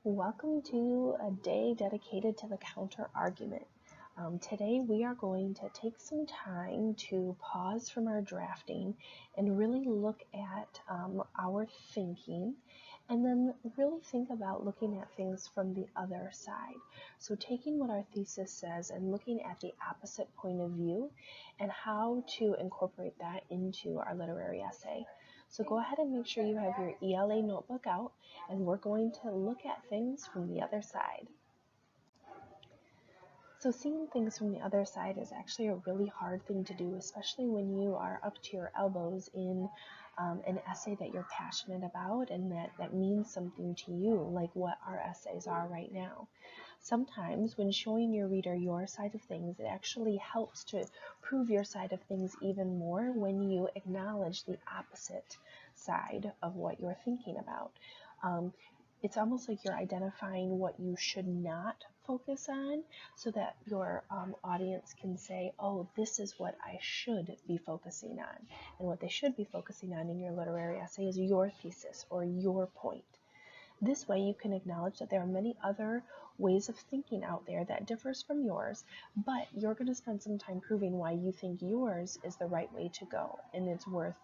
Welcome to a day dedicated to the counter argument. Today we are going to take some time to pause from our drafting and really look at our thinking and then really think about looking at things from the other side. So taking what our thesis says and looking at the opposite point of view and how to incorporate that into our literary essay. So go ahead and make sure you have your ELA notebook out, and we're going to look at things from the other side. So seeing things from the other side is actually a really hard thing to do, especially when you are up to your elbows in an essay that you're passionate about and that means something to you, like what our essays are right now. Sometimes when showing your reader your side of things, it actually helps to prove your side of things even more when you acknowledge the opposite side of what you're thinking about. It's almost like you're identifying what you should not focus on so that your audience can say, oh, this is what I should be focusing on. And what they should be focusing on in your literary essay is your thesis or your point. This way you can acknowledge that there are many other ways of thinking out there that differs from yours, but you're going to spend some time proving why you think yours is the right way to go, and it's worth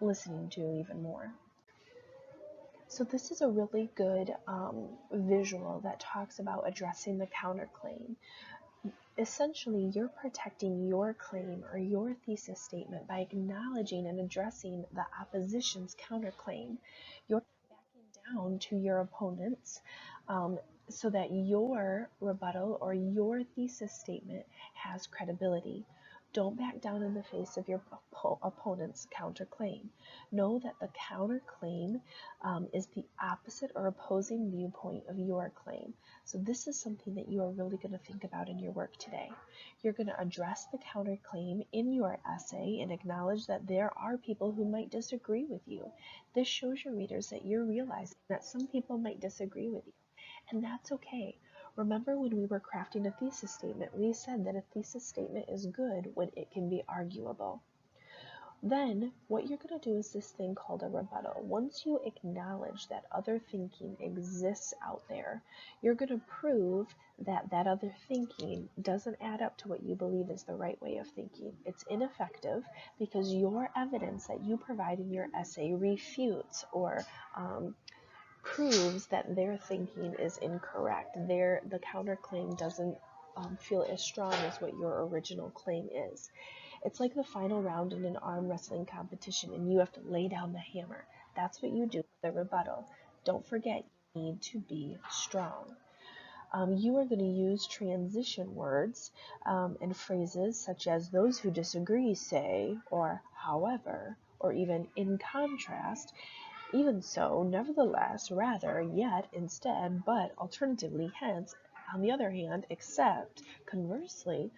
listening to even more. So this is a really good visual that talks about addressing the counterclaim. Essentially, you're protecting your claim or your thesis statement by acknowledging and addressing the opposition's counterclaim. You're backing down to your opponents so that your rebuttal or your thesis statement has credibility. Don't back down in the face of your opponent's counterclaim. Know that the counterclaim is the opposite or opposing viewpoint of your claim. So this is something that you are really going to think about in your work today. You're going to address the counterclaim in your essay and acknowledge that there are people who might disagree with you. This shows your readers that you're realizing that some people might disagree with you, and that's okay. Remember when we were crafting a thesis statement, we said that a thesis statement is good when it can be arguable. Then what you're going to do is this thing called a rebuttal. Once you acknowledge that other thinking exists out there, you're going to prove that that other thinking doesn't add up to what you believe is the right way of thinking. It's ineffective because your evidence that you provide in your essay refutes or proves that their thinking is incorrect. The counterclaim doesn't feel as strong as what your original claim is. It's like the final round in an arm wrestling competition and you have to lay down the hammer. That's what you do with a rebuttal. Don't forget, you need to be strong. You are going to use transition words and phrases such as those who disagree say, or however, or even in contrast. Even so, nevertheless, rather, yet, instead, but, alternatively, hence, on the other hand, except, conversely,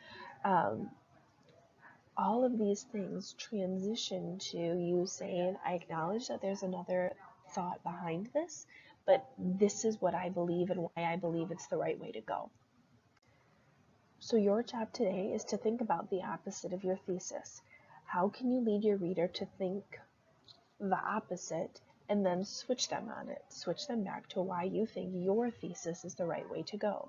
all of these things transition to you saying, I acknowledge that there's another thought behind this, but this is what I believe and why I believe it's the right way to go. So your job today is to think about the opposite of your thesis. How can you lead your reader to think the opposite and then switch them on it, switch them back to why you think your thesis is the right way to go?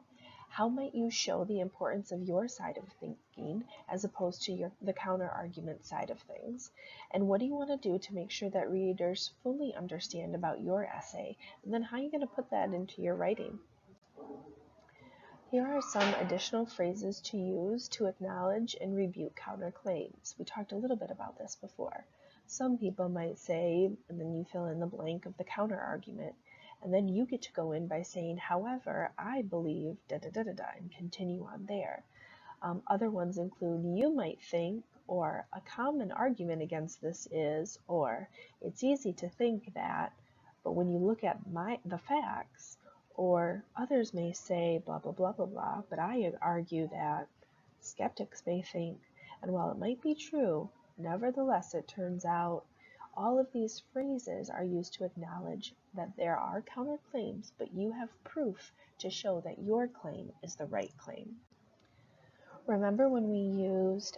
How might you show the importance of your side of thinking as opposed to the counter-argument side of things? And what do you want to do to make sure that readers fully understand about your essay? And then how are you going to put that into your writing? Here are some additional phrases to use to acknowledge and rebuke counterclaims. We talked a little bit about this before. Some people might say, and then you fill in the blank of the counter-argument, and then you get to go in by saying, however, I believe, da-da-da-da-da, and continue on there. Other ones include, you might think, or a common argument against this is, or it's easy to think that, but when you look at the facts, or others may say, blah, blah, blah, blah, blah, but I argue that skeptics may think, and while it might be true, nevertheless, it turns out all of these phrases are used to acknowledge that there are counterclaims, but you have proof to show that your claim is the right claim. Remember when we used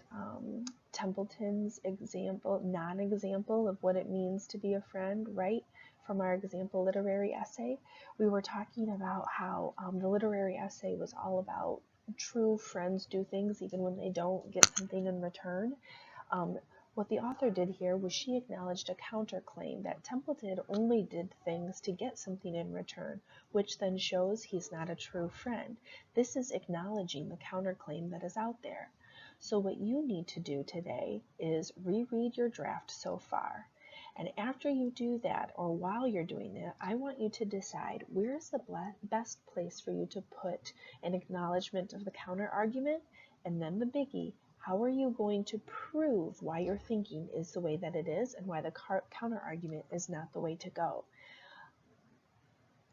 Templeton's non-example of what it means to be a friend, right? from our example literary essay, we were talking about how the literary essay was all about true friends do things even when they don't get something in return. What the author did here was she acknowledged a counterclaim that Templeton only did things to get something in return, which then shows he's not a true friend. This is acknowledging the counterclaim that is out there. So what you need to do today is reread your draft so far. And after you do that, or while you're doing that, I want you to decide where is the best place for you to put an acknowledgement of the counter argument, and then the biggie, how are you going to prove why your thinking is the way that it is and why the counter argument is not the way to go?